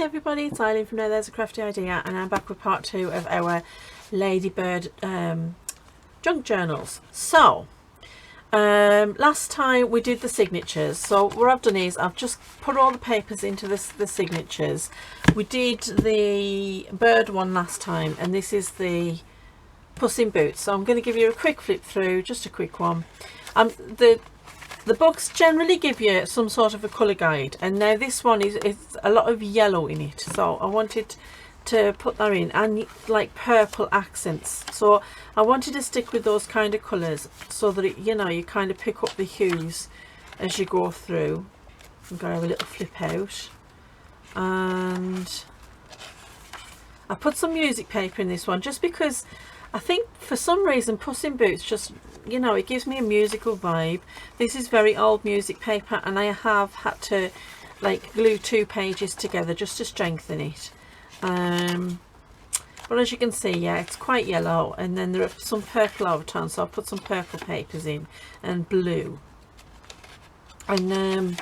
Hi everybody, it's Eileen from Now There's a Crafty Idea, and I'm back with part 2 of our Ladybird Junk Journals. So, last time we did the signatures, so what I've done is I've just put all the papers into the signatures. We did the bird one last time, and this is the Puss in Boots, so I'm going to give you a quick flip through, just a quick one. The books generally give you some sort of a colour guide, and now this one is a lot of yellow in it, so I wanted to put that in, and like purple accents, so I wanted to stick with those kind of colours so that you kind of pick up the hues as you go through. I'm going to have a little flip out, and I put some music paper in this one just because I think for some reason Puss in Boots just, it gives me a musical vibe. This is very old music paper, and I have had to like glue 2 pages together just to strengthen it. But as you can see, yeah, it's quite yellow, and then there are some purple overtones, so I'll put some purple papers in, and blue. And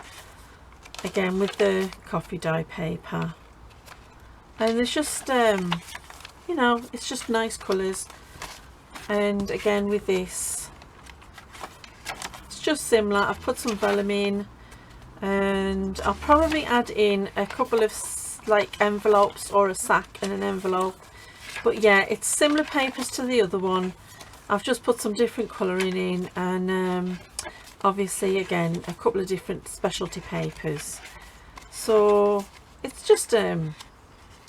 again with the coffee dye paper. And there's just, it's just nice colours. And again with this, it's just similar. I've put some vellum in, and I'll probably add in a couple of like envelopes, or a sack and an envelope. But yeah, it's similar papers to the other one. I've just put some different colouring in, and obviously again a couple of different specialty papers. So it's just a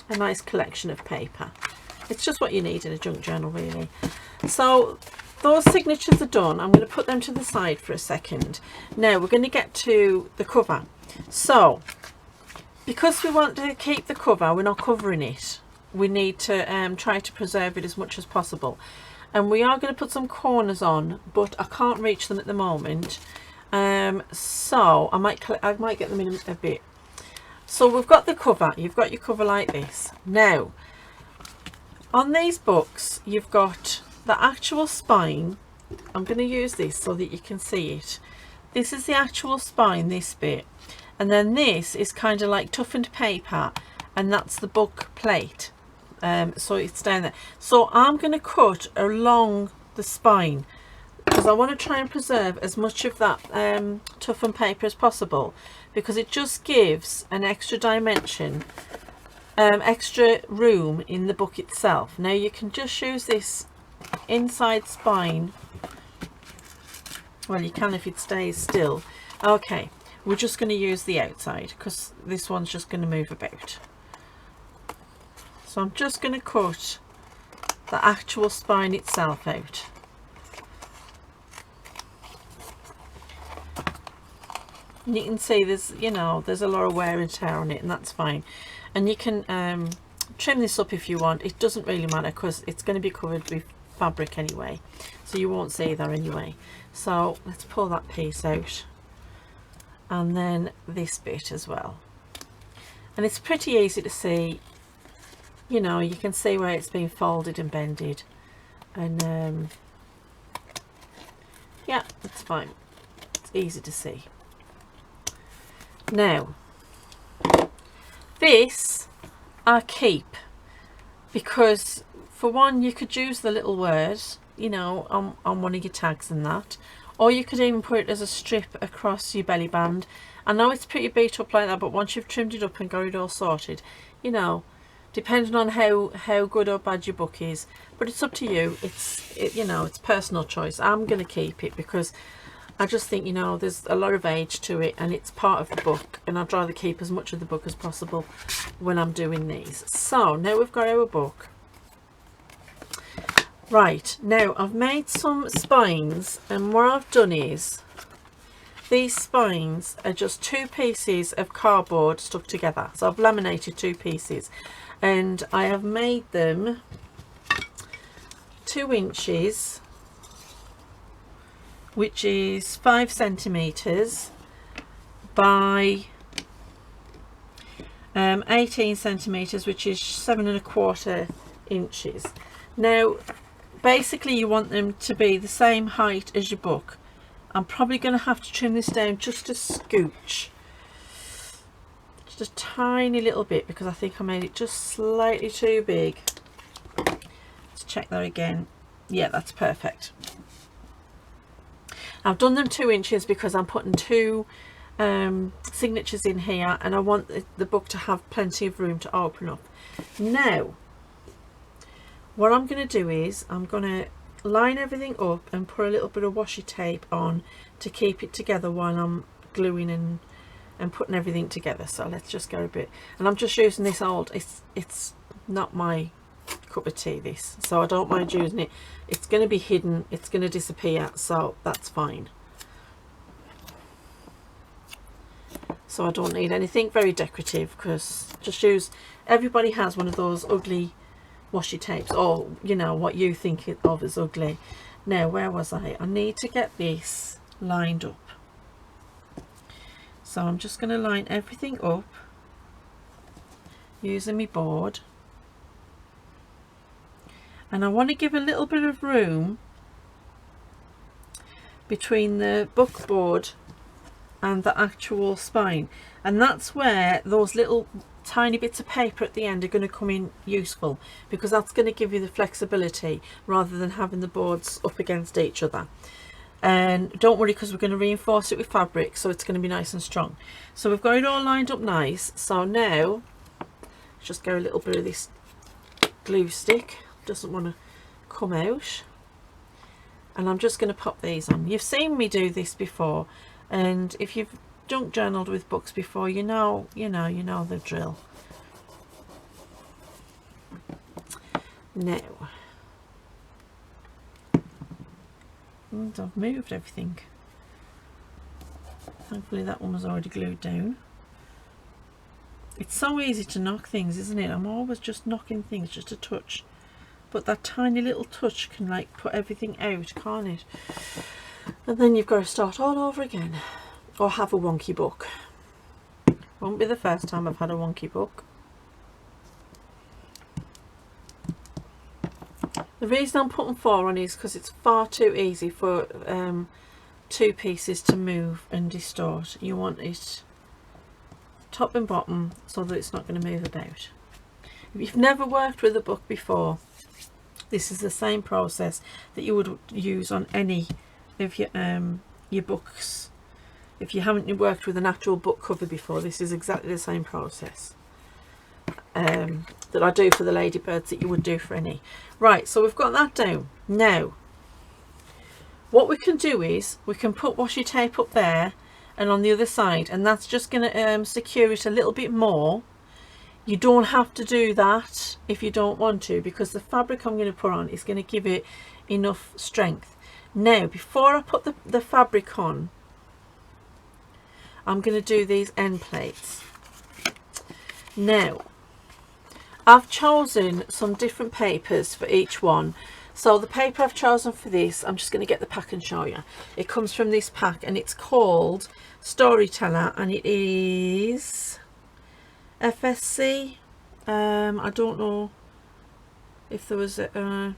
nice collection of paper. It's just what you need in a junk journal, really. So those signatures are done. I'm going to put them to the side for a second. Now we're going to get to the cover. So because we want to keep the cover, we're not covering it. We need to try to preserve it as much as possible. And we are going to put some corners on, but I can't reach them at the moment. So I might get them in a bit. So we've got the cover. You've got your cover like this. Now, on these books, you've got the actual spine. I'm going to use this so that you can see it. This is the actual spine, this bit. And then this is kind of like toughened paper, and that's the book plate. So it's down there. So I'm going to cut along the spine, because I want to try and preserve as much of that toughened paper as possible, because it just gives an extra dimension, extra room in the book itself. Now you can just use this inside spine. Well, you can if it stays still. Okay, we're just going to use the outside because this one's just going to move about. So I'm just going to cut the actual spine itself out. And you can see there's a lot of wear and tear on it, and that's fine. And you can trim this up if you want. It doesn't really matter because it's going to be covered with fabric anyway, so you won't see that anyway. So let's pull that piece out, and then this bit as well. And it's pretty easy to see. You can see where it's been folded and bended, and yeah, it's fine. It's easy to see. Now this I keep because, for one, you could use the little words on one of your tags and that, or you could even put it as a strip across your belly band. I know it's pretty beat up like that, but once you've trimmed it up and got it all sorted, depending on how good or bad your book is, but it's up to you. It's personal choice. I'm going to keep it because I just think there's a lot of age to it, and it's part of the book, and I'd rather keep as much of the book as possible when I'm doing these. So now we've got our book. Right, now I've made some spines, and what I've done is these spines are just 2 pieces of cardboard stuck together. So I've laminated 2 pieces, and I have made them 2 inches, which is 5 centimeters by 18 centimeters, which is 7¼ inches. Now basically you want them to be the same height as your book. I'm probably going to have to trim this down just a scooch, just a tiny little bit because I think I made it just slightly too big. Let's check that again. Yeah, that's perfect. I've done them 2 inches because I'm putting 2 signatures in here, and I want the book to have plenty of room to open up. Now what I'm going to do is I'm going to line everything up and put a little bit of washi tape on to keep it together while I'm gluing and putting everything together. So let's just go a bit, and I'm just using this old, it's not my cup of tea, this, so I don't mind using it. It's going to be hidden, it's going to disappear, so that's fine. So I don't need anything very decorative, because just use, everybody has one of those ugly washi tapes, or you know what you think of as ugly. Now where was I need to get this lined up, so I'm just going to line everything up using my board, and I want to give a little bit of room between the book board and the actual spine, and that's where those little tiny bits of paper at the end are going to come in useful, because that's going to give you the flexibility rather than having the boards up against each other. And don't worry, because we're going to reinforce it with fabric, so it's going to be nice and strong. So we've got it all lined up nice. So now just go a little bit of this glue stick, doesn't want to come out, and I'm just going to pop these on. You've seen me do this before, and if you've junk journaled with books before, you know the drill. Now, and I've moved everything. Thankfully that one was already glued down. It's so easy to knock things, isn't it? I'm always just knocking things just a touch, but that tiny little touch can like put everything out, can't it? And then you've got to start all over again, or have a wonky book. Won't be the first time I've had a wonky book. The reason I'm putting 4 on is because it's far too easy for 2 pieces to move and distort. You want it top and bottom so that it's not going to move about. If you've never worked with a book before, this is the same process that you would use on any of your books. If you haven't worked with an actual book cover before, this is exactly the same process that I do for the Ladybirds that you would do for any. Right, so we've got that down. Now what we can do is we can put washi tape up there and on the other side, and that's just going to secure it a little bit more. You don't have to do that if you don't want to, because the fabric I'm going to put on is going to give it enough strength. Now before I put the fabric on, I'm going to do these end plates. Now I've chosen some different papers for each one. So the paper I've chosen for this, I'm just going to get the pack and show you. It comes from this pack, and it's called Storyteller, and it is FSC. I don't know if there was a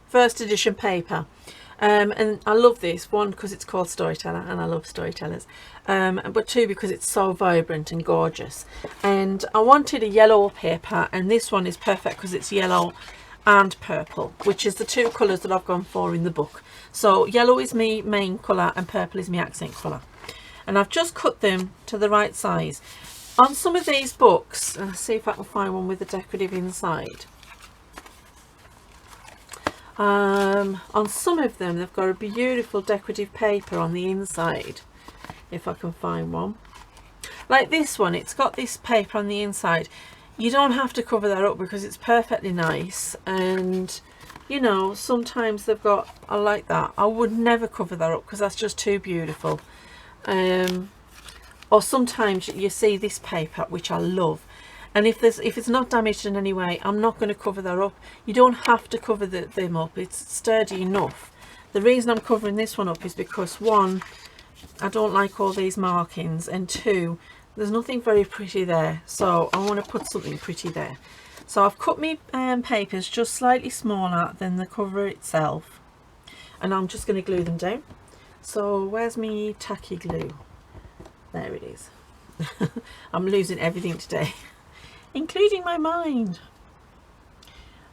first edition paper. And I love this one because it's called Storyteller, and I love storytellers, but 2 because it's so vibrant and gorgeous. And I wanted a yellow paper, and this one is perfect because it's yellow and purple, which is the 2 colours that I've gone for in the book. So yellow is my main colour and purple is my accent colour, and I've just cut them to the right size. On some of these books, I'll see if I can find one with a decorative inside. On some of them they've got a beautiful decorative paper on the inside, if I can find one. Like this one, it's got this paper on the inside. You don't have to cover that up because it's perfectly nice, and you know, sometimes they've got, I like that. I would never cover that up because that's just too beautiful. Or sometimes you see this paper, which I love, and if it's not damaged in any way, I'm not going to cover that up. You don't have to cover them up, it's sturdy enough. The reason I'm covering this one up is because 1, I don't like all these markings, and 2, there's nothing very pretty there, so I want to put something pretty there. So I've cut my papers just slightly smaller than the cover itself, and I'm just going to glue them down. So where's my tacky glue? There it is. I'm losing everything today, including my mind.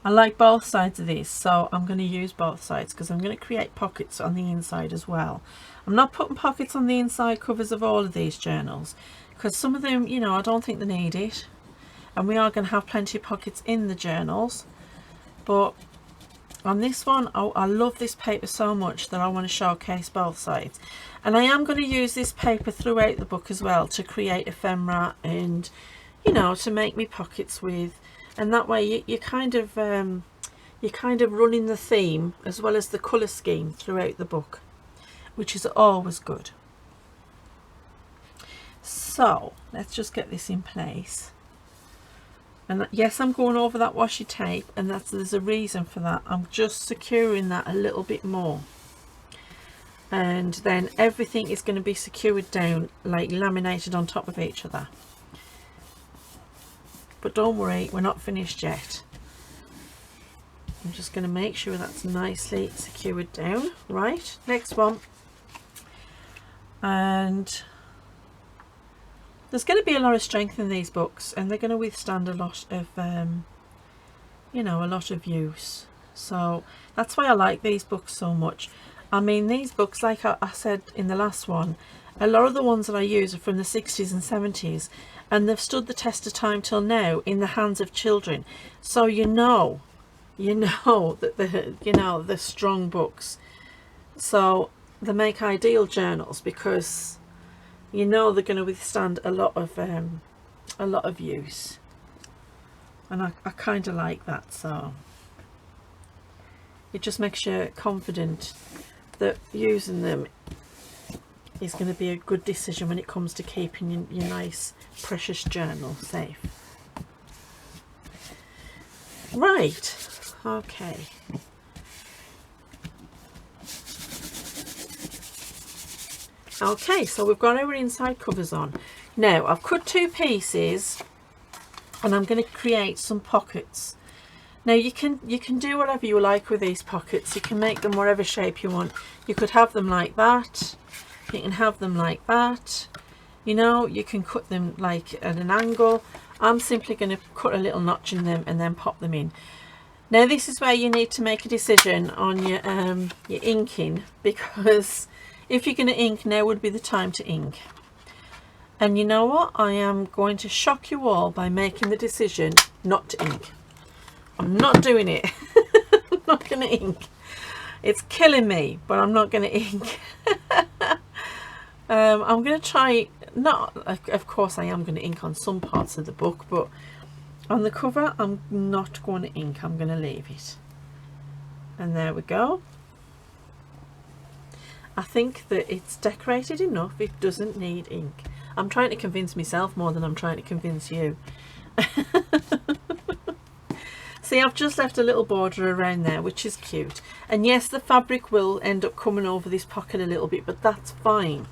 I like both sides of this, so I'm going to use both sides because I'm going to create pockets on the inside as well. I'm not putting pockets on the inside covers of all of these journals because some of them, you know, I don't think they need it, and we are going to have plenty of pockets in the journals. But on this one, I love this paper so much that I want to showcase both sides, and I am going to use this paper throughout the book as well to create ephemera and, you know, to make me pockets with. And that way you're kind of running the theme as well as the colour scheme throughout the book, which is always good. So let's just get this in place. And yes, I'm going over that washi tape, and there's a reason for that. I'm just securing that a little bit more, and then everything is going to be secured down, like laminated on top of each other. But don't worry, we're not finished yet. I'm just going to make sure that's nicely secured down. Right, next one. And there's going to be a lot of strength in these books, and they're going to withstand a lot of, you know, a lot of use. So that's why I like these books so much. I mean, these books, like I said in the last one, a lot of the ones that I use are from the 60s and 70s, and they've stood the test of time till now in the hands of children. So you know that they're strong books. So they make ideal journals because you know they're going to withstand a lot of use, and I kind of like that. So it just makes you confident that using them is going to be a good decision when it comes to keeping your nice precious journal safe. Right, okay. Okay, so we've got our inside covers on. Now I've cut two pieces and I'm going to create some pockets. Now you can do whatever you like with these pockets. You can make them whatever shape you want. You could have them like that. You can have them like that. You know, you can cut them like at an angle. I'm simply going to cut a little notch in them and then pop them in. Now this is where you need to make a decision on your inking, because if you're going to ink, now would be the time to ink. And you know what? I am going to shock you all by making the decision not to ink. I'm not doing it. I'm not going to ink. It's killing me, but I'm not going to ink. I'm going to try, not, of course I am going to ink on some parts of the book, but on the cover I'm not going to ink. I'm going to leave it. And there we go. I think that it's decorated enough. It doesn't need ink. I'm trying to convince myself more than I'm trying to convince you. See, I've just left a little border around there, which is cute. And yes, the fabric will end up coming over this pocket a little bit, but that's fine.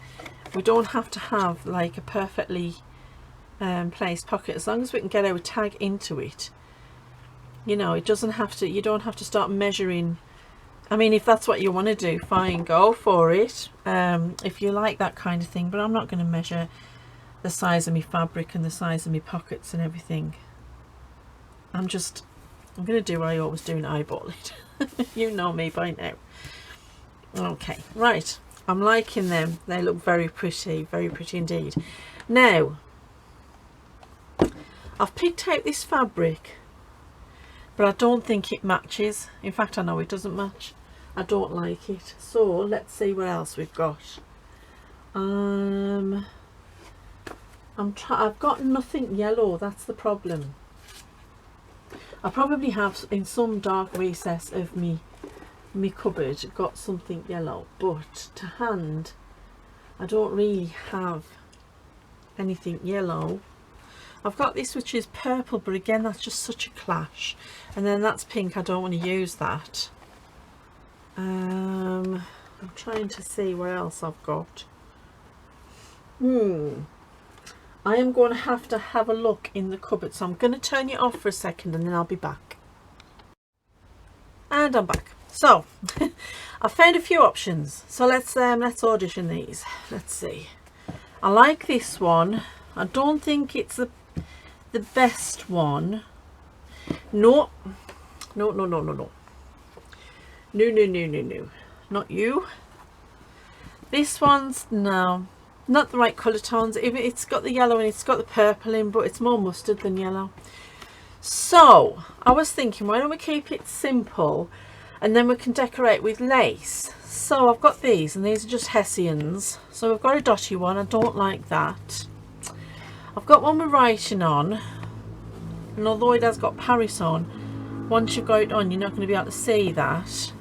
We don't have to have like a perfectly placed pocket. As long as we can get our tag into it, you know, it doesn't have to, you don't have to start measuring. I mean, if that's what you want to do, fine, go for it, if you like that kind of thing. But I'm not going to measure the size of my fabric and the size of my pockets and everything. I'm going to do what I always do and eyeball it. You know me by now. Okay, right, I'm liking them. They look very pretty indeed. Now I've picked out this fabric, but I don't think it matches. In fact, I know it doesn't match. I don't like it. So let's see what else we've got. I've got nothing yellow. That's the problem. I probably have in some dark recess of me cupboard got something yellow, but to hand I don't really have anything yellow. I've got this which is purple, but again that's just such a clash, and then that's pink. I don't want to use that. I'm trying to see what else I've got. I am going to have a look in the cupboard, so I'm going to turn you off for a second and then I'll be back. And I'm back. So I found a few options, so let's audition these. Let's see. I like this one. I don't think it's the best one. No, no, no, no, no, no. No, no, no, no, no. Not you. This one's, no, not the right colour tones. It's got the yellow and it's got the purple in, but it's more mustard than yellow. So I was thinking, why don't we keep it simple and then we can decorate with lace. So I've got these, and these are just Hessians. So we've got a dotty one. I don't like that. I've got one with writing on, and although it has got Paris on, once you've got it on you're not going to be able to see that.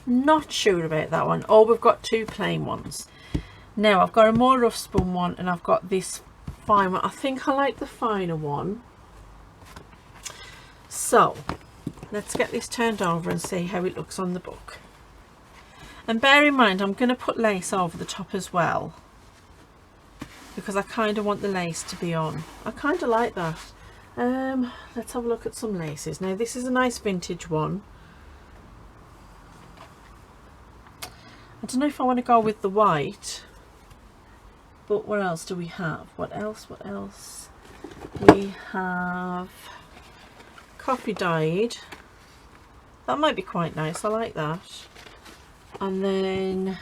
Not sure about that one. Oh, we've got two plain ones. Now I've got a more rough spun one, and I've got this fine one. I think I like the finer one. So let's get this turned over and see how it looks on the book. And bear in mind, I'm going to put lace over the top as well, because I kind of want the lace to be on. I kind of like that. Let's have a look at some laces. Now this is a nice vintage one. I don't know if I want to go with the white, but what else do we have? What else? We have coffee dyed. That might be quite nice. I like that. And then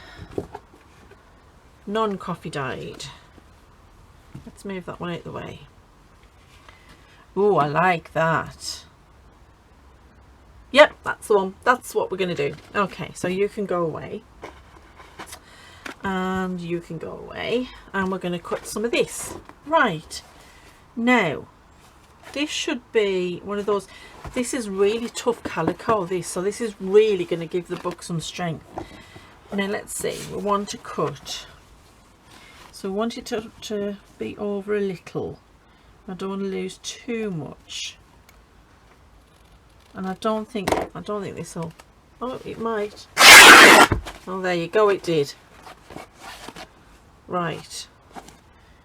non-coffee dyed. Let's move that one out of the way. Oh, I like that. Yep, that's the one. That's what we're going to do. Okay, so you can go away. And you can go away. And we're going to cut some of this. Right. Now, this should be one of those. This is really tough calico, this. So this is really going to give the book some strength. Now, let's see. We want to cut. So we want it to be over a little. I don't want to lose too much. And I don't think this will. Oh, it might. Oh, there you go, it did. Right.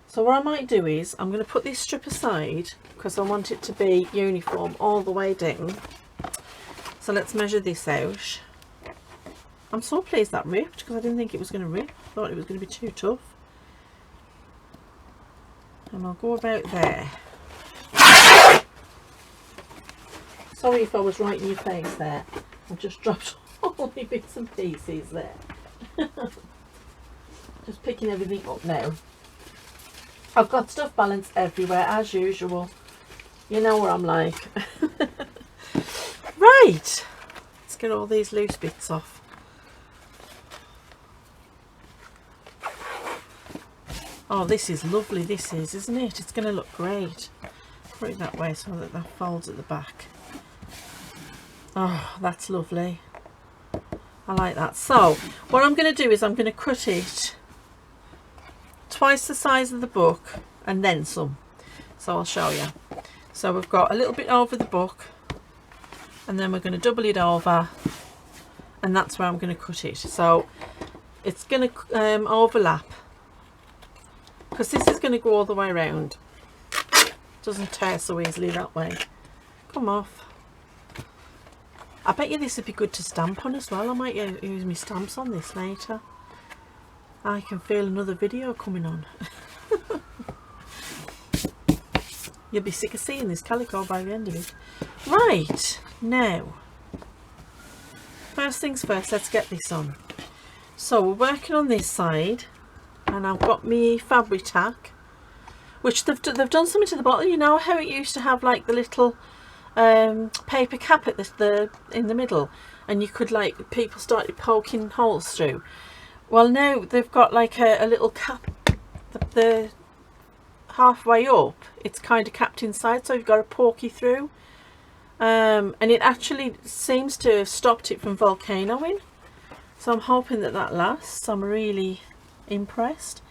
So what I might do is, I'm going to put this strip aside because I want it to be uniform all the way down. So let's measure this out. I'm so pleased that ripped, because I didn't think it was going to rip. I thought it was going to be too tough. And I'll go about there. Sorry if I was right in your face there. I just dropped all my bits and pieces there. Just picking everything up now. I've got stuff balanced everywhere as usual. You know what I'm like. Right. Let's get all these loose bits off. Oh, this is lovely, this is, isn't it? It's going to look great. Put it that way so that that folds at the back. Oh, that's lovely. I like that. So, what I'm going to do is I'm going to cut it twice the size of the book and then some. So I'll show you. So we've got a little bit over the book, and then we're going to double it over, and that's where I'm going to cut it. So it's going to overlap, because this is going to go all the way around. It doesn't tear so easily that way. Come off. I bet you this would be good to stamp on as well. I might use my stamps on this later. I can feel another video coming on. You'll be sick of seeing this calico by the end of it. Right, now, first things first, let's get this on. So we're working on this side, and I've got me fabric tack, which they've done something to the bottom. You know how it used to have like the little paper cap at in the middle, and you could, like, people started poking holes through. Well, now they've got like a little cap, the halfway up it's kind of capped inside, so you've got to poke you through, and it actually seems to have stopped it from volcanoing. So I'm hoping that that lasts. I'm really impressed.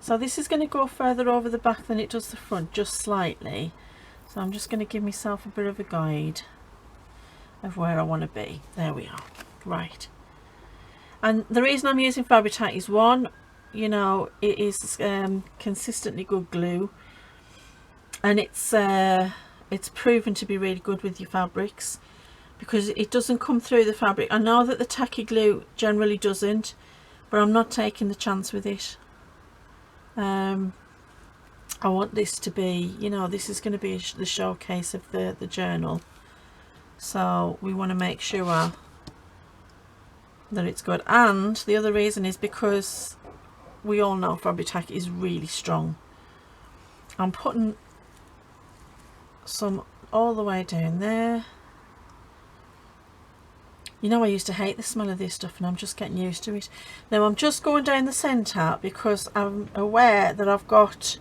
So this is going to go further over the back than it does the front, just slightly. So I'm just going to give myself a bit of a guide of where I want to be. There we are. Right. And the reason I'm using Fabri-Tac is, one, you know, it is consistently good glue, and it's proven to be really good with your fabrics, because it doesn't come through the fabric. I know that the tacky glue generally doesn't, but I'm not taking the chance with it. I want this to be, you know, this is going to be the showcase of the journal, so we want to make sure that it's good. And the other reason is because we all know fabric tack is really strong. I'm putting some all the way down there. You know, I used to hate the smell of this stuff and I'm just getting used to it. Now I'm just going down the centre because I'm aware that I've got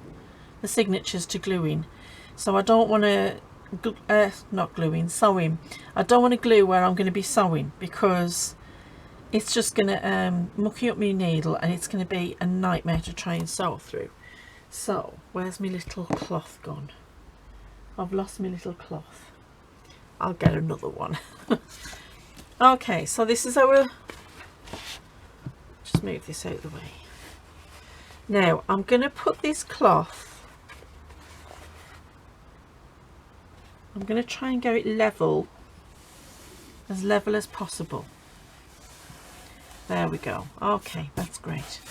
the signatures to glue in. So I don't want to, not gluing, sewing. I don't want to glue where I'm going to be sewing because it's just going to mucky up my needle and it's going to be a nightmare to try and sew through. So where's my little cloth gone? I've lost my little cloth. I'll get another one. Okay, so this is our, just move this out of the way. Now I'm going to put this cloth, I'm going to try and get it level as possible. There we go. Okay, that's great.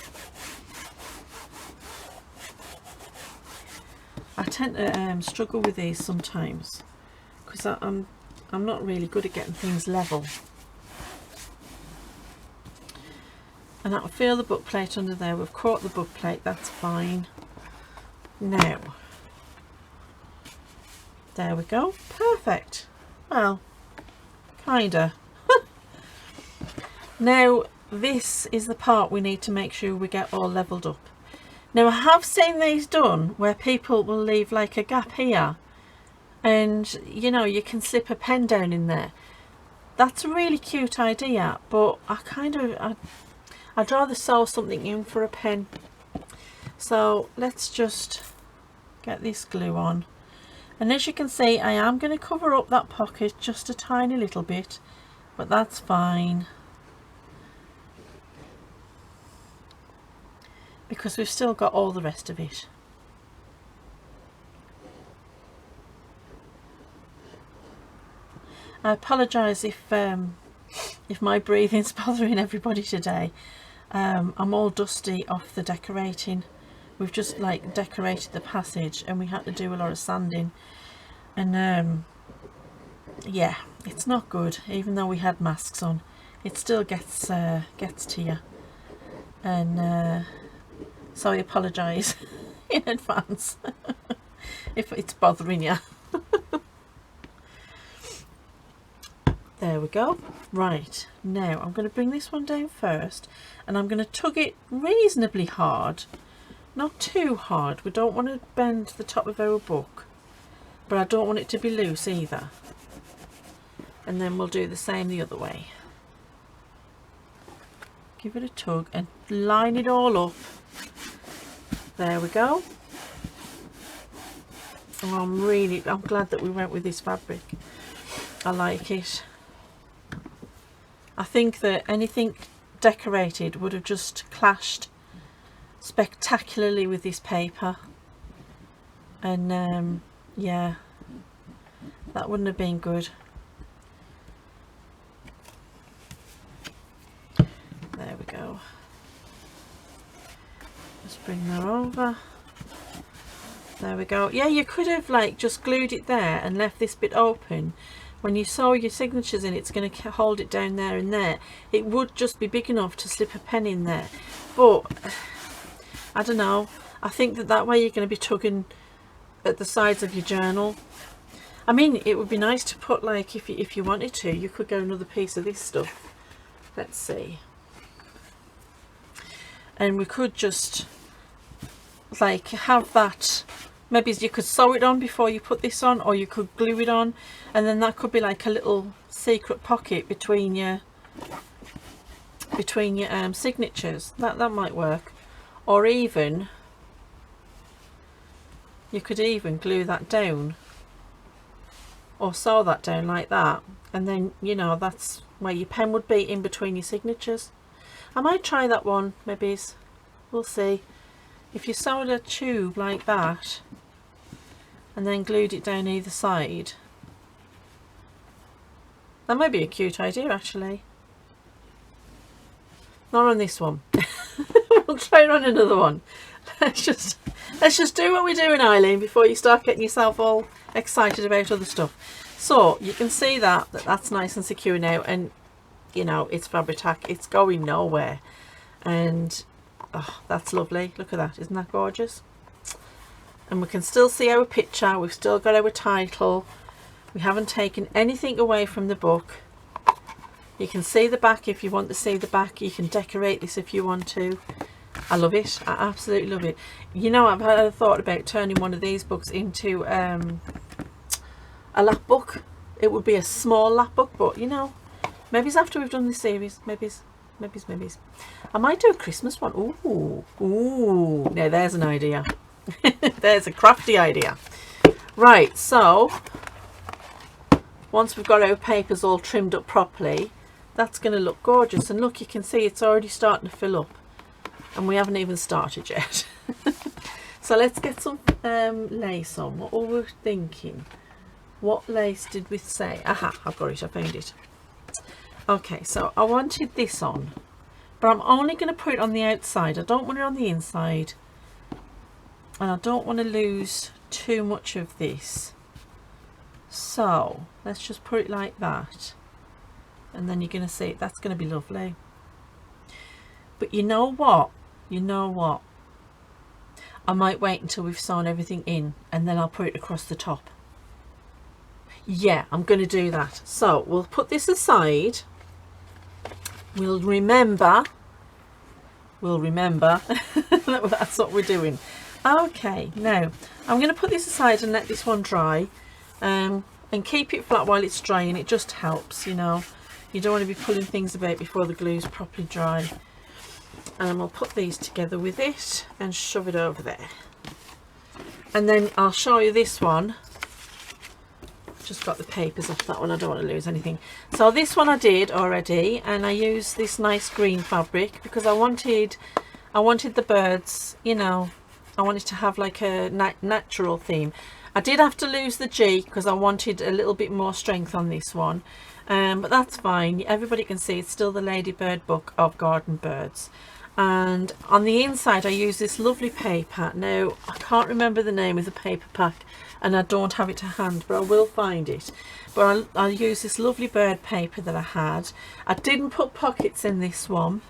I tend to struggle with these sometimes because I'm not really good at getting things level. And I feel the book plate under there. We've caught the book plate, that's fine. Now, there we go, perfect. Well, kinda. Now this is the part we need to make sure we get all leveled up. Now I have seen these done where people will leave like a gap here and you know, you can slip a pen down in there. That's a really cute idea, but I'd rather sew something in for a pen. So let's just get this glue on, and as you can see I am going to cover up that pocket just a tiny little bit, but that's fine because we've still got all the rest of it. I apologise if my breathing's bothering everybody today. I'm all dusty off the decorating. We've just like decorated the passage and we had to do a lot of sanding, and yeah, it's not good. Even though we had masks on, it still gets to you, and so I apologise in advance if it's bothering you. There we go. Right, now I'm going to bring this one down first and I'm going to tug it reasonably hard, not too hard. We don't want to bend the top of our book, but I don't want it to be loose either. And then we'll do the same the other way. Give it a tug and line it all up. There we go. Oh, I'm glad that we went with this fabric. I like it. I think that anything decorated would have just clashed spectacularly with this paper, and yeah, that wouldn't have been good. There we go. Just bring that over. There we go. Yeah, you could have like just glued it there and left this bit open. When you sew your signatures in, it's going to hold it down there and there. It would just be big enough to slip a pen in there, but I don't know. I think that way you're going to be tugging at the sides of your journal. I mean, it would be nice to put, like, if you wanted to, you could go another piece of this stuff. Let's see. And we could just like have that. Maybe you could sew it on before you put this on, or you could glue it on, and then that could be like a little secret pocket between your signatures. That might work. Or even you could even glue that down or sew that down like that, and then, you know, that's where your pen would be, in between your signatures. I might try that one, maybe. We'll see. If you sewed a tube like that and then glued it down either side, that might be a cute idea, actually. Not on this one. We'll try it on another one. let's just do what we're doing, Eileen, before you start getting yourself all excited about other stuff. So you can see that's nice and secure now, and you know it's Fabri-Tac, it's going nowhere, and oh, that's lovely. Look at that, isn't that gorgeous? And we can still see our picture, we've still got our title, we haven't taken anything away from the book. You can see the back if you want to see the back. You can decorate this if you want to. I love it. I absolutely love it. You know, I've had a thought about turning one of these books into a lap book. It would be a small lap book, but you know, maybe it's after we've done this series. Maybe. I might do a Christmas one. Ooh. Now there's an idea. There's a crafty idea. Right, so once we've got our papers all trimmed up properly, that's going to look gorgeous. And look, you can see it's already starting to fill up, and we haven't even started yet. So let's get some lace on. What were we thinking? What lace did we say? Aha, I've got it, I found it. Okay, so I wanted this on, but I'm only going to put it on the outside. I don't want it on the inside, and I don't want to lose too much of this. So let's just put it like that, and then you're going to see that's going to be lovely. But you know what, I might wait until we've sewn everything in, and then I'll put it across the top. Yeah, I'm going to do that. So we'll put this aside. We'll remember that's what we're doing. Okay, now I'm going to put this aside and let this one dry, and keep it flat while it's drying. It just helps, you know. You don't want to be pulling things about before the glue's properly dry. And we'll put these together with it and shove it over there. And then I'll show you this one. Just got the papers off that one, I don't want to lose anything. So this one I did already, and I used this nice green fabric because I wanted the birds, you know, I wanted to have like a natural theme. I did have to lose the G because I wanted a little bit more strength on this one, but that's fine. Everybody can see it's still the Ladybird Book of Garden Birds. And on the inside I use this lovely paper. Now I can't remember the name of the paper pack, and I don't have it to hand, but I will find it. But I'll use this lovely bird paper that I had. I didn't put pockets in this one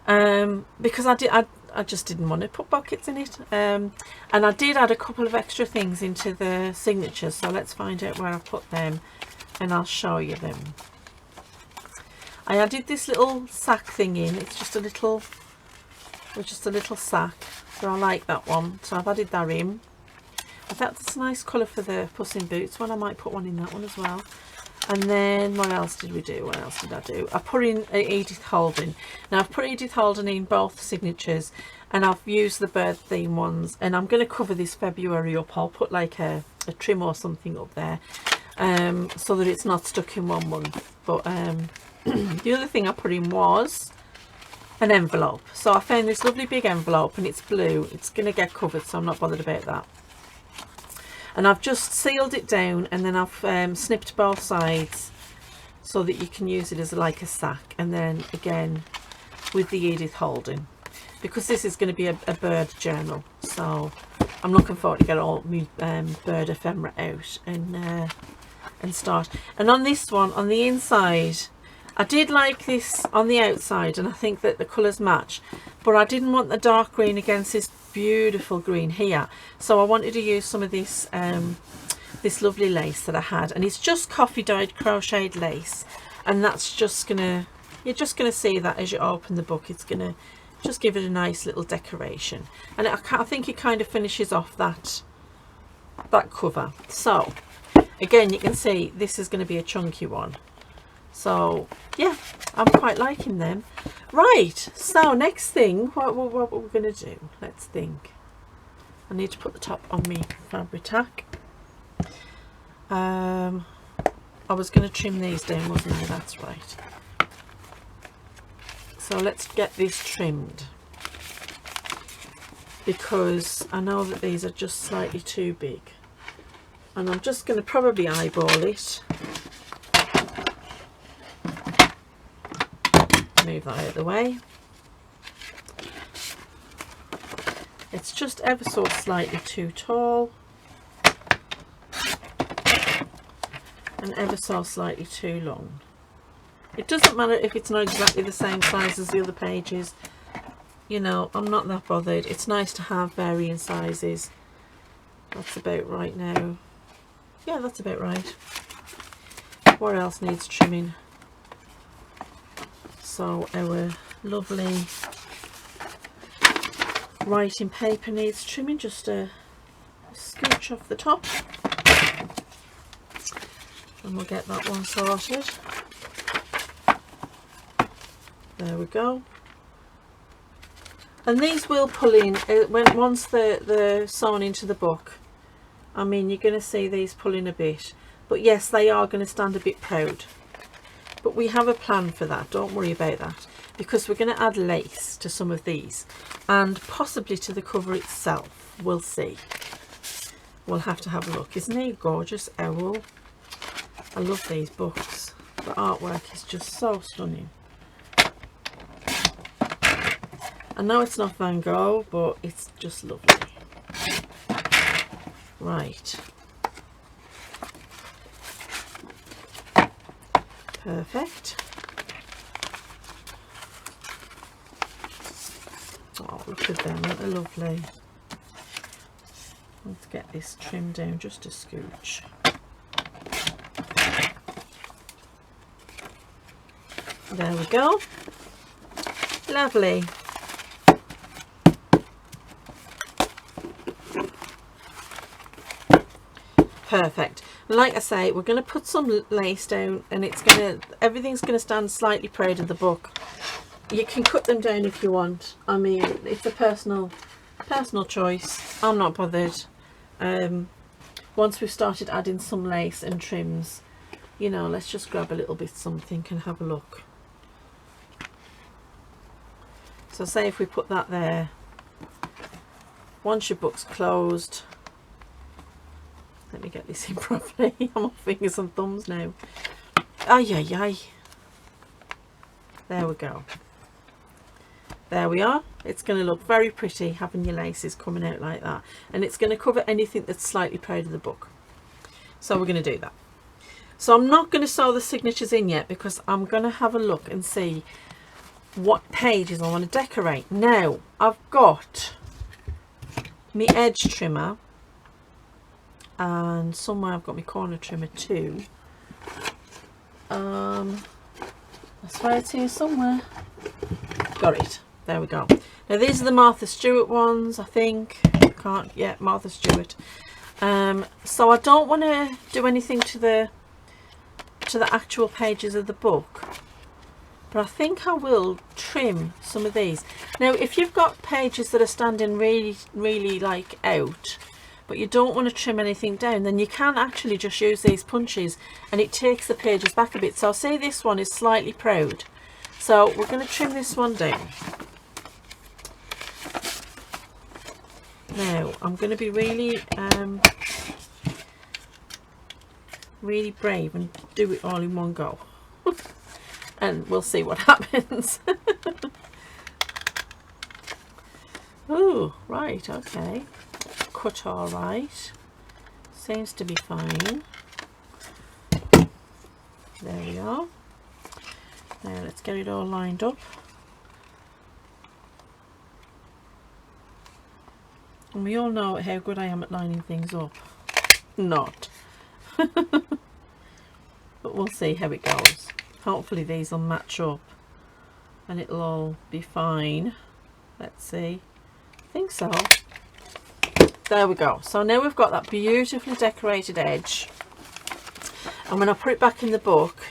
because I just didn't want to put pockets in it, and I did add a couple of extra things into the signatures, so let's find out where I put them and I'll show you them. I added this little sack thing in. It's just a little sack, so I like that one, so I've added that in. I thought that's a nice colour for the Puss in Boots one. I might put one in that one as well. And then what else did we do? What else did I do? I put in Edith Holden. Now I've put Edith Holden in both signatures, and I've used the bird theme ones, and I'm going to cover this February up. I'll put like a trim or something up there, so that it's not stuck in one month. But the other thing I put in was an envelope. So I found this lovely big envelope, and it's blue. It's going to get covered, so I'm not bothered about that. And I've just sealed it down, and then I've snipped both sides so that you can use it as like a sack. And then again with the Edith Holden, because this is going to be a bird journal, so I'm looking forward to get all my bird ephemera out and start. And on this one, on the inside, I did like this on the outside, and I think that the colours match, but I didn't want the dark green against this beautiful green here, so I wanted to use some of this this lovely lace that I had, and it's just coffee dyed crocheted lace, and that's just gonna, you're just gonna see that as you open the book. It's gonna just give it a nice little decoration, and I think it kind of finishes off that cover. So again, you can see this is going to be a chunky one. So yeah, I'm quite liking them. Right, so next thing, what we're going to do, let's think. I need to put the top on me Fabri-Tac. I was going to trim these down, wasn't I? That's right. So let's get this trimmed, because I know that these are just slightly too big, and I'm just going to probably eyeball it. Move that out of the way. It's just ever so slightly too tall and ever so slightly too long. It doesn't matter if it's not exactly the same size as the other pages. You know, I'm not that bothered. It's nice to have varying sizes. That's about right now. Yeah, that's about right. What else needs trimming? So our lovely writing paper needs trimming, just a scooch off the top, and we'll get that one sorted. There we go. And these will pull in once they're sewn into the book. I mean, you're going to see these pull in a bit, but yes, they are going to stand a bit proud. But we have a plan for that, don't worry about that, because we're going to add lace to some of these and possibly to the cover itself. We'll see. We'll have to have a look. Isn't he gorgeous, Owl? I love these books. The artwork is just so stunning. I know it's not Van Gogh, but it's just lovely. Right. Perfect. Oh, look at them, aren't they lovely? Let's get this trimmed down just a scooch. There we go. Lovely. Perfect. Like I say, we're going to put some lace down, and everything's going to stand slightly proud of the book. You can cut them down if you want. I mean, it's a personal choice. I'm not bothered. Once we've started adding some lace and trims, you know, let's just grab a little bit something and have a look. So say if we put that there, once your book's closed, let me get this in properly. I'm on fingers and thumbs now. Ay, ay, ay. There we go. There we are. It's going to look very pretty having your laces coming out like that. And it's going to cover anything that's slightly proud of the book. So we're going to do that. So I'm not going to sew the signatures in yet, because I'm going to have a look and see what pages I want to decorate. Now, I've got my edge trimmer, and somewhere I've got my corner trimmer too. I swear it's here somewhere. Got it. There we go. Now these are the Martha Stewart ones, I think. Can't yet. Martha Stewart. So I don't want to do anything to the actual pages of the book, but I think I will trim some of these. Now, if you've got pages that are standing really like out, but you don't want to trim anything down, then you can actually just use these punches and it takes the pages back a bit. So say this one is slightly proud, so we're going to trim this one down. Now I'm going to be really brave and do it all in one go. And we'll see what happens. Oh, right, okay. Cut all right. Seems to be fine. There we are. Now let's get it all lined up. And we all know how good I am at lining things up. Not. But we'll see how it goes. Hopefully these will match up and it'll all be fine. Let's see. I think so. There we go. So now we've got that beautifully decorated edge, and when I put it back in the book,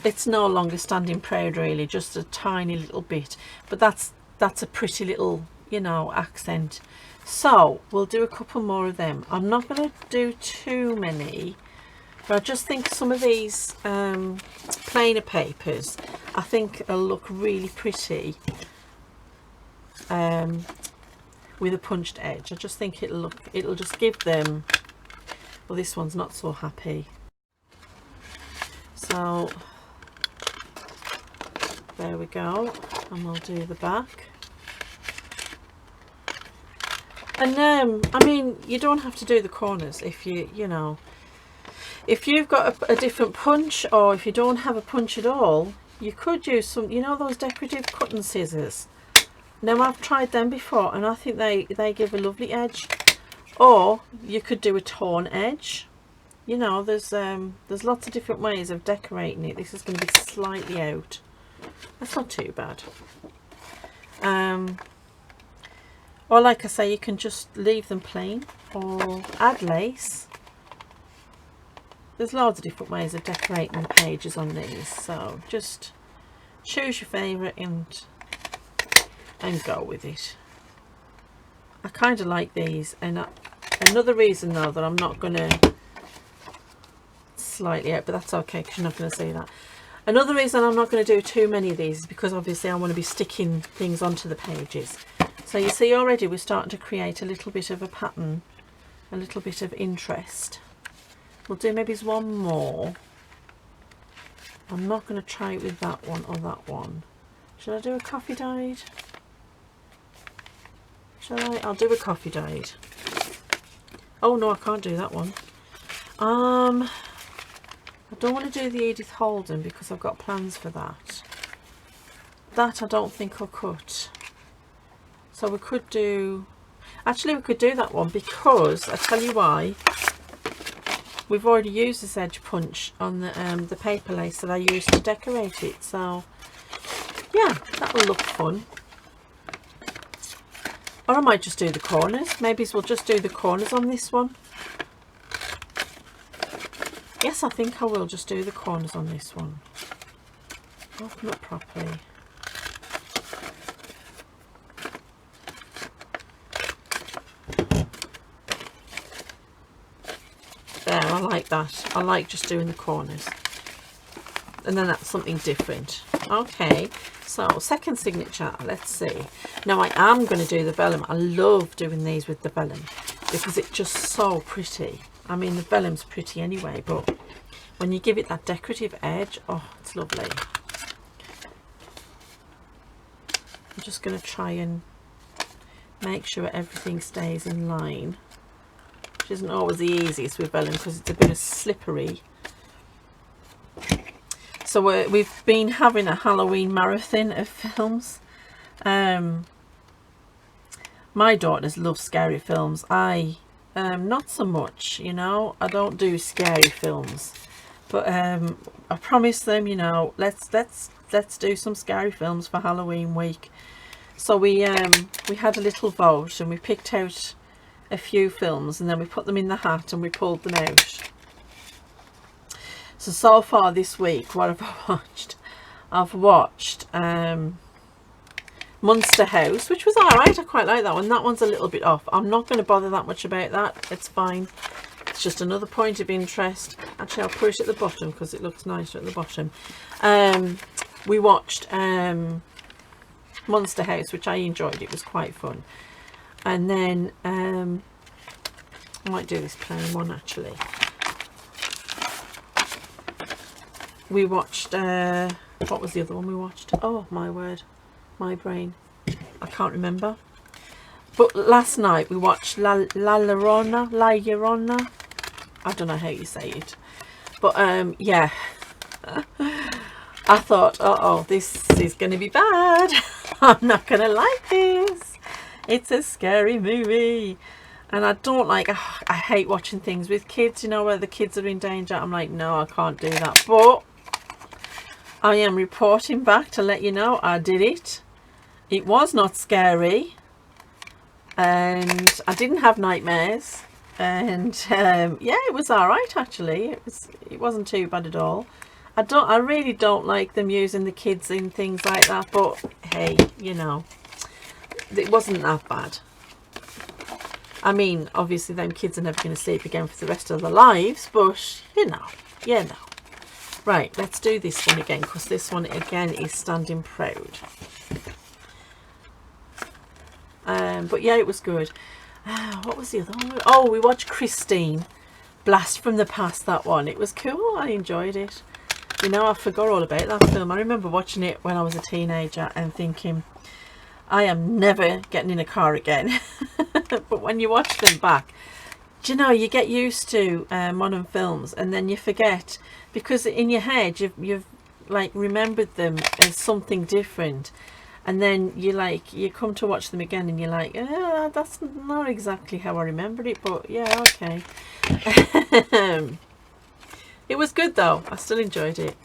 it's no longer standing proud really, just a tiny little bit, but that's a pretty little, you know, accent. So we'll do a couple more of them. I'm not going to do too many, but I just think some of these plainer papers I think will look really pretty with a punched edge. I just think it'll just give them, well, this one's not so happy. So there we go, and we'll do the back. And I mean, you don't have to do the corners if you know, if you've got a different punch, or if you don't have a punch at all, you could use some, you know, those decorative cutting scissors. Now I've tried them before and I think they give a lovely edge. Or you could do a torn edge. You know, there's lots of different ways of decorating it. This is going to be slightly out. That's not too bad. Or like I say, you can just leave them plain or add lace. There's loads of different ways of decorating the pages on these, so just choose your favourite and go with it. I kind of like these, and another reason though that I'm not going to slightly out, but that's okay because you're not going to see that. Another reason I'm not going to do too many of these is because obviously I want to be sticking things onto the pages. So you see already we're starting to create a little bit of a pattern, a little bit of interest. We'll do maybe one more. I'm not going to try it with that one or that one. Should I do a coffee dyed? Shall I? I'll do a coffee dyed. Oh no, I can't do that one. I don't want to do the Edith Holden because I've got plans for that. That I don't think I'll cut. So we could do, actually we could do that one because, I'll tell you why. We've already used this edge punch on the paper lace that I used to decorate it. So yeah, that will look fun. Or I might just do the corners. Maybe we'll just do the corners on this one. Yes, I think I will just do the corners on this one. Open up properly. There, I like that. I like just doing the corners. And then that's something different. Okay, so second signature, let's see. Now I am going to do the vellum. I love doing these with the vellum because it's just so pretty. I mean, the vellum's pretty anyway, but when you give it that decorative edge, oh, it's lovely. I'm just going to try and make sure everything stays in line, which isn't always the easiest with vellum because it's a bit of slippery. So we've been having a Halloween marathon of films. My daughters love scary films. I not so much, you know. I don't do scary films, but I promised them, you know, let's do some scary films for Halloween week. So we had a little vote and we picked out a few films and then we put them in the hat and we pulled them out. So far this week, what have I watched? I've watched Monster House, which was alright. I quite like that one. That one's a little bit off. I'm not going to bother that much about that. It's fine. It's just another point of interest. Actually, I'll put it at the bottom because it looks nicer at the bottom. We watched Monster House, which I enjoyed. It was quite fun. And then I might do this plain one actually. We watched what was the other one we watched? Oh my word, my brain, I can't remember. But last night we watched La Llorona. I don't know how you say it, but yeah. I thought, oh, this is going to be bad. I'm not going to like this. It's a scary movie. And I don't like, I hate watching things with kids, you know, where the kids are in danger. I'm like, no, I can't do that. But I am reporting back to let you know I did it. It was not scary. And I didn't have nightmares. And yeah, it was all right actually. It wasn't too bad at all. I really don't like them using the kids in things like that, but hey, you know, it wasn't that bad. I mean, obviously them kids are never going to sleep again for the rest of their lives, but you know, yeah, no. Right, let's do this one again because this one again is standing proud. But yeah, it was good. What was the other one? Oh, we watched Christine, Blast from the Past. That one, it was cool. I enjoyed it. You know, I forgot all about that film. I remember watching it when I was a teenager and thinking, I am never getting in a car again. But when you watch them back, do you know, you get used to modern films, and then you forget, because in your head you've like remembered them as something different, and then you come to watch them again and you're like, that's not exactly how I remembered it, but yeah, okay. It was good though. I still enjoyed it.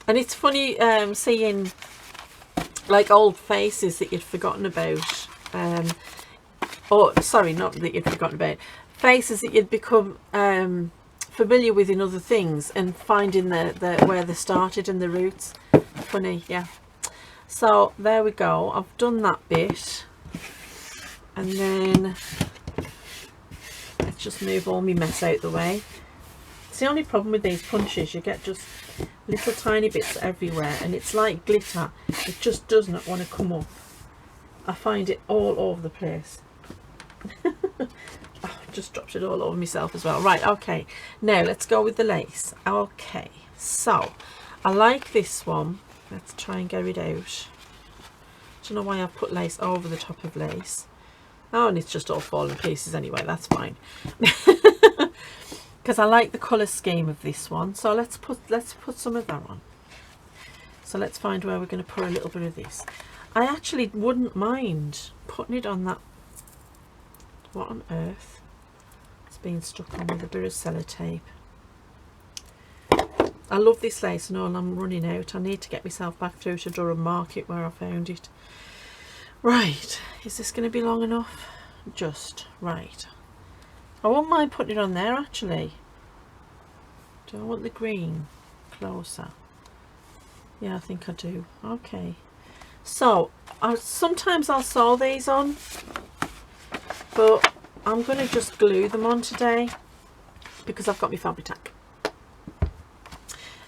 And it's funny seeing like old faces that you'd forgotten about, or sorry, not that you'd forgotten about, faces that you'd become familiar with in other things, and finding the where they started and the roots. Funny, yeah. So there we go. I've done that bit, and then let's just move all my mess out the way. It's the only problem with these punches, you get just little tiny bits everywhere, and it's like glitter. It just does not want to come up. I find it all over the place. Oh, just dropped it all over myself as well. Right, okay, now let's go with the lace. Okay, so I like this one. Let's try and get it out. I don't know why I've put lace over the top of lace. Oh, and it's just all falling to pieces anyway. That's fine. Because I like the colour scheme of this one. So let's put some of that on. So let's find where we're going to put a little bit of this. I actually wouldn't mind putting it on that. What on earth? It's being stuck on with a bit of sellotape. I love this lace, and all I'm running out. I need to get myself back through to Durham Market where I found it. Right, is this going to be long enough? Just right. I won't mind putting it on there actually. Do I want the green closer? Yeah, I think I do. Okay. So sometimes I'll sew these on, but I'm going to just glue them on today because I've got my Fabri-Tac.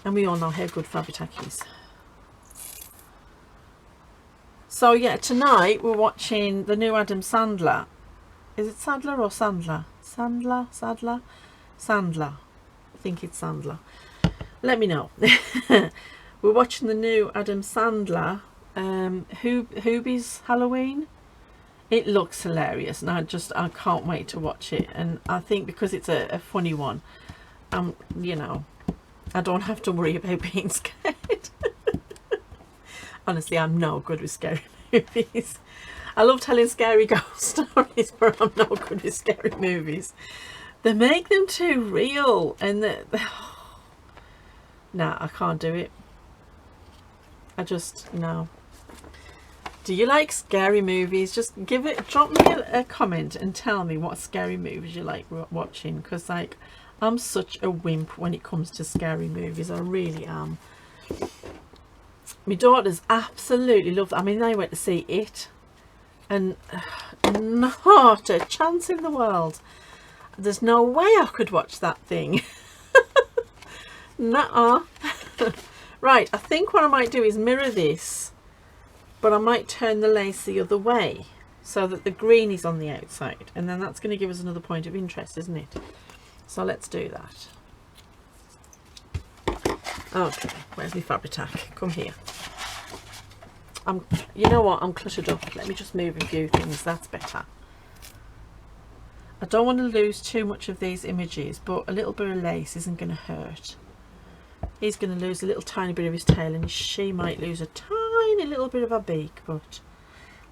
And we all know how good Fabri-Tac is. So yeah, tonight we're watching the new Adam Sandler. Is it Sadler or Sandler? Sadler? Sandler. I think it's Sandler. Let me know. We're watching the new Adam Sandler Hubie's Halloween. It looks hilarious, and I can't wait to watch it. And I think because it's a funny one, you know, I don't have to worry about being scared. Honestly, I'm no good with scary movies. I love telling scary ghost stories, but I'm no good with scary movies. They make them too real, and nah, I can't do it. I just, no. Do you like scary movies? Just drop me a comment and tell me what scary movies you like watching, because like, I'm such a wimp when it comes to scary movies. I really am. My daughters absolutely love it. I mean, they went to see it, and not a chance in the world. There's no way I could watch that thing. Nuh-uh. Right, I think what I might do is mirror this, but I might turn the lace the other way so that the green is on the outside, and then that's going to give us another point of interest, isn't it? So let's do that. Okay, where's my Fabri-Tac? Come here. You know what? I'm cluttered up. Let me just move a few things. That's better. I don't want to lose too much of these images, but a little bit of lace isn't going to hurt. He's going to lose a little tiny bit of his tail, and she might lose a tiny little bit of her beak, but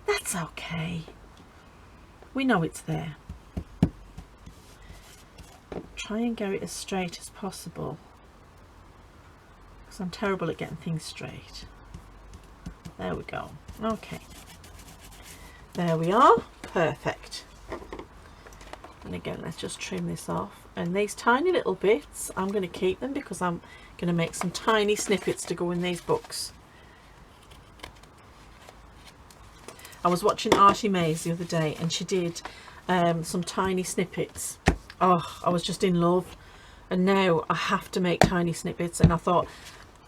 that's okay. We know it's there. Try and get it as straight as possible, because I'm terrible at getting things straight. There we go. Okay, there we are. Perfect. And again, let's just trim this off, and these tiny little bits I'm going to keep them because I'm going to make some tiny snippets to go in these books. I was watching Archie Mays the other day, and she did some tiny snippets. Oh, I was just in love, and now I have to make tiny snippets, and I thought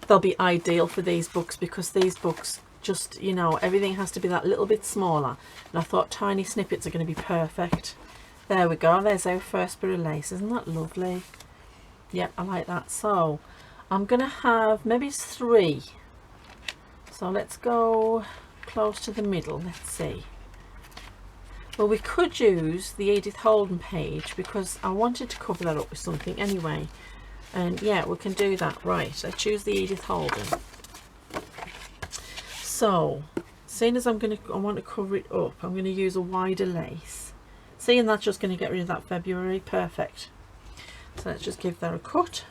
they'll be ideal for these books, because these books just, you know, everything has to be that little bit smaller, and I thought tiny snippets are going to be perfect. There we go. There's our first bit of lace. Isn't that lovely? Yeah, I like that. So I'm going to have maybe 3. So let's go close to the middle. Let's see. Well, we could use the Edith Holden page because I wanted to cover that up with something anyway. And yeah, we can do that. Right, let's use the Edith Holden. So, seeing as I want to cover it up, I'm going to use a wider lace. Seeing that's just going to get rid of that February. Perfect. So let's just give that a cut.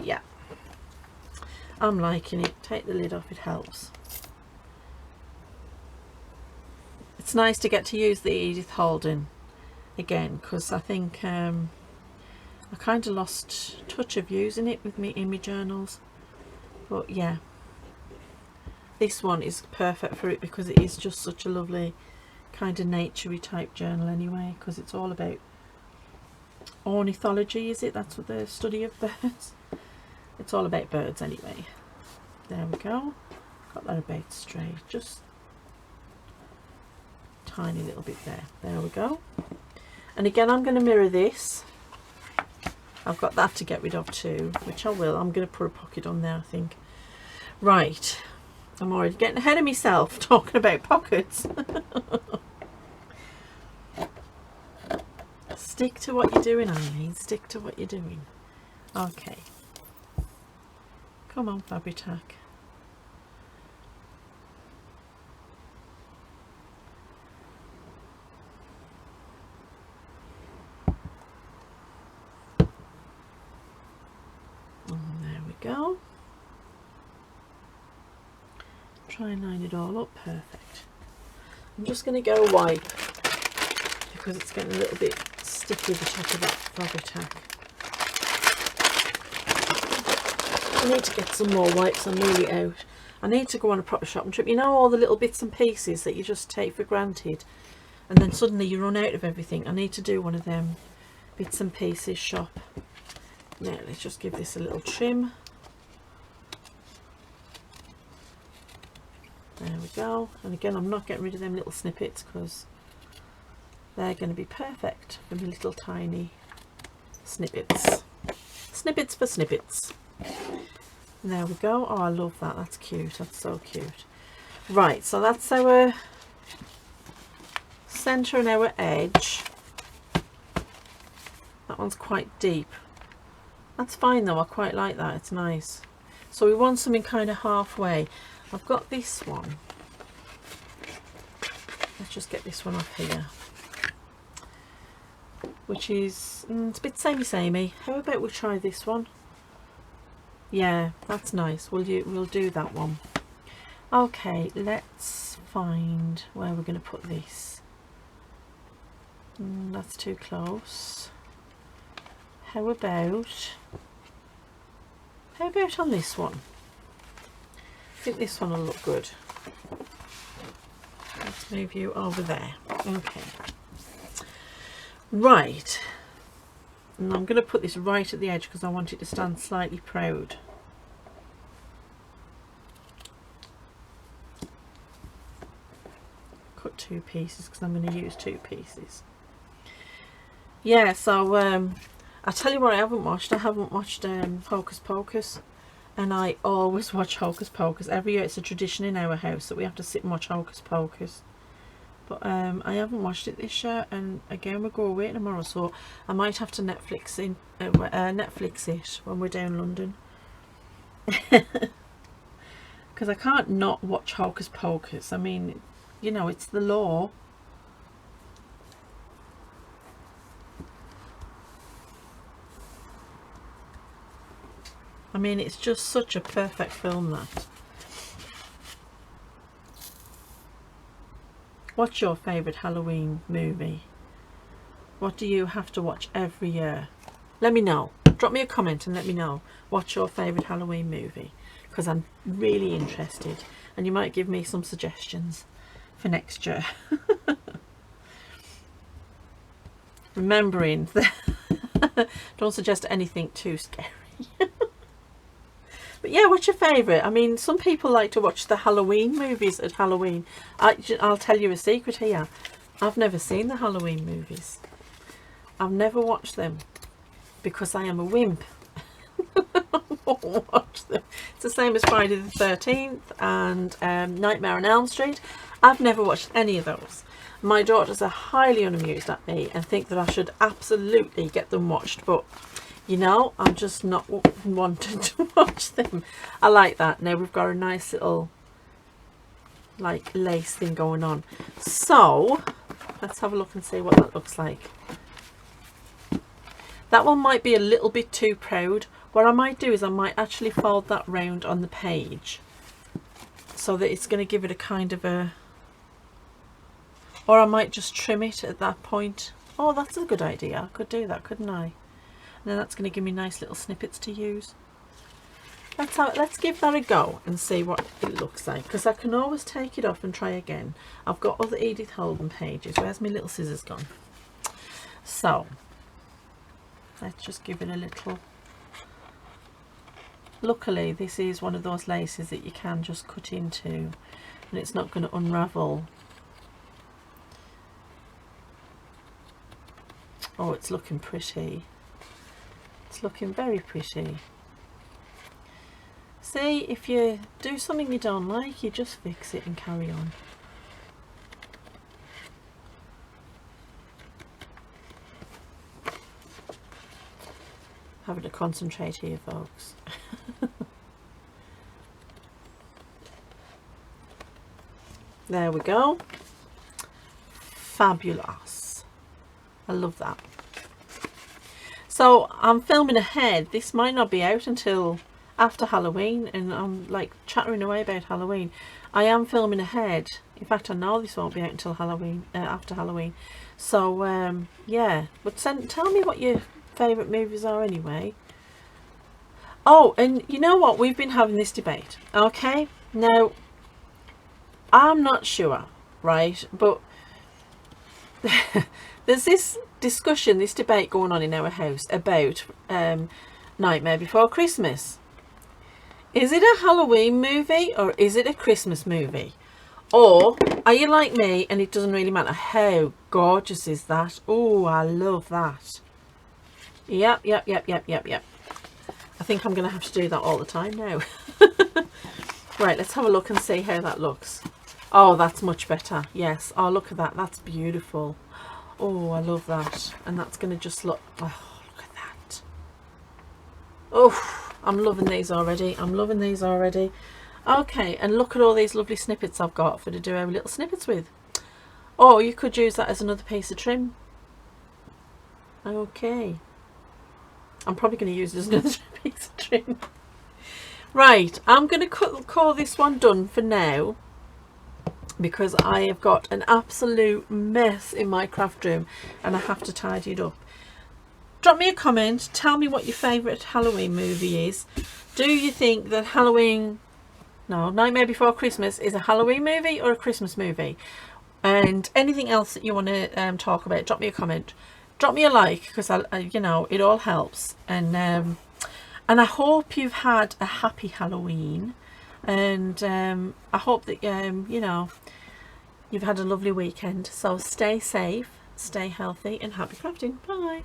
Yeah. I'm liking it. Take the lid off, it helps. It's nice to get to use the Edith Holden again, because I think I kind of lost touch of using it with me in my journals. But yeah, this one is perfect for it because it is just such a lovely kind of naturey type journal anyway, because it's all about ornithology, is it? That's what the study of birds. It's all about birds anyway. There we go. Got that about straight. Just tiny little bit there. There we go. And again, I'm going to mirror this. I've got that to get rid of too, which I will. I'm going to put a pocket on there, I think. Right. I'm already getting ahead of myself talking about pockets. Stick to what you're doing, Eileen. Stick to what you're doing. Okay. Come on, Fabri-Tac. And there we go. Try and line it all up. Perfect. I'm just going to go wipe because it's getting a little bit sticky, the top of that Fabri-Tac. I need to get some more wipes. I'm nearly out. I need to go on a proper shopping trip. You know, all the little bits and pieces that you just take for granted and then suddenly you run out of everything. I need to do one of them bits and pieces shop. Now let's just give this a little trim. There we go. And again, I'm not getting rid of them little snippets because they're going to be perfect for my little tiny snippets. Snippets for snippets. And there we go. Oh, I love that. That's cute. That's so cute. Right, so that's our centre and our edge. That one's quite deep. That's fine though. I quite like that. It's nice. So we want something kind of halfway. I've got this one. Let's just get this one off here. Which is, it's a bit samey. How about we try this one? Yeah, that's nice. We'll do that one. Okay, let's find where we're going to put this. That's too close. How about on this one? I think this one will look good. Let's move you over there. Okay. Right. And I'm going to put this right at the edge because I want it to stand slightly proud. Cut 2 pieces because I'm going to use 2 pieces. Yeah, so I'll tell you what I haven't watched. I haven't watched Hocus Pocus. And I always watch Hocus Pocus. Every year it's a tradition in our house that we have to sit and watch Hocus Pocus. But I haven't watched it this year, and again we go away tomorrow, so I might have to Netflix it when we're down London. Because I can't not watch Hocus Pocus. I mean, you know, it's the law. I mean, it's just such a perfect film, that. What's your favourite Halloween movie? What do you have to watch every year? Let me know. Drop me a comment and let me know what's your favourite Halloween movie, because I'm really interested, and you might give me some suggestions for next year. Remembering that don't suggest anything too scary. But yeah, what's your favourite? I mean, some people like to watch the Halloween movies at Halloween. I'll tell you a secret here. I've never seen the Halloween movies. I've never watched them because I am a wimp. watch them. It's the same as Friday the 13th and Nightmare on Elm Street. I've never watched any of those. My daughters are highly unamused at me and think that I should absolutely get them watched, but you know, I'm just not wanting to watch them. I like that. Now we've got a nice little like lace thing going on. So let's have a look and see what that looks like. That one might be a little bit too proud. What I might do is I might actually fold that round on the page so that it's going to give it a kind of a, or I might just trim it at that point. Oh, that's a good idea. I could do that, couldn't I? And then that's going to give me nice little snippets to use. Let's give that a go and see what it looks like, because I can always take it off and try again. I've got other Edith Holden pages. Where's my little scissors gone? So let's just give it a little. Luckily this is one of those laces that you can just cut into and it's not going to unravel. Oh, it's looking pretty. It's looking very pretty. See, if you do something you don't like, you just fix it and carry on. Having to concentrate here, folks. There we go. Fabulous. I love that. So I'm filming ahead. This might not be out until after Halloween, and I'm like chattering away about Halloween. I am filming ahead. In fact, I know this won't be out until Halloween, after Halloween. So yeah, but tell me what your favourite movies are anyway. Oh, and you know what, we've been having this debate, okay? Now I'm not sure, right, but there's this discussion, this debate going on in our house about Nightmare Before Christmas. Is it a Halloween movie or is it a Christmas movie? Or are you like me and it doesn't really matter? How gorgeous is that? Oh, I love that. Yep. I think I'm going to have to do that all the time now. Right, let's have a look and see how that looks. Oh, that's much better. Yes. Oh, look at that. That's beautiful. Oh, I love that. And that's going to just look... Oh, look at that. Oh, I'm loving these already. I'm loving these already. Okay, and look at all these lovely snippets I've got for to do our little snippets with. Or you could use that as another piece of trim. Okay. I'm probably going to use it as another piece of trim. Right, I'm going to call this one done for now, because I have got an absolute mess in my craft room and I have to tidy it up. Drop me a comment, tell me what your favourite Halloween movie is. Do you think that Nightmare Before Christmas is a Halloween movie or a Christmas movie? And anything else that you want to talk about, drop me a comment. Drop me a like, because you know, it all helps. And I hope you've had a happy Halloween, and I hope that you know, you've had a lovely weekend. So stay safe, stay healthy, and happy crafting. Bye.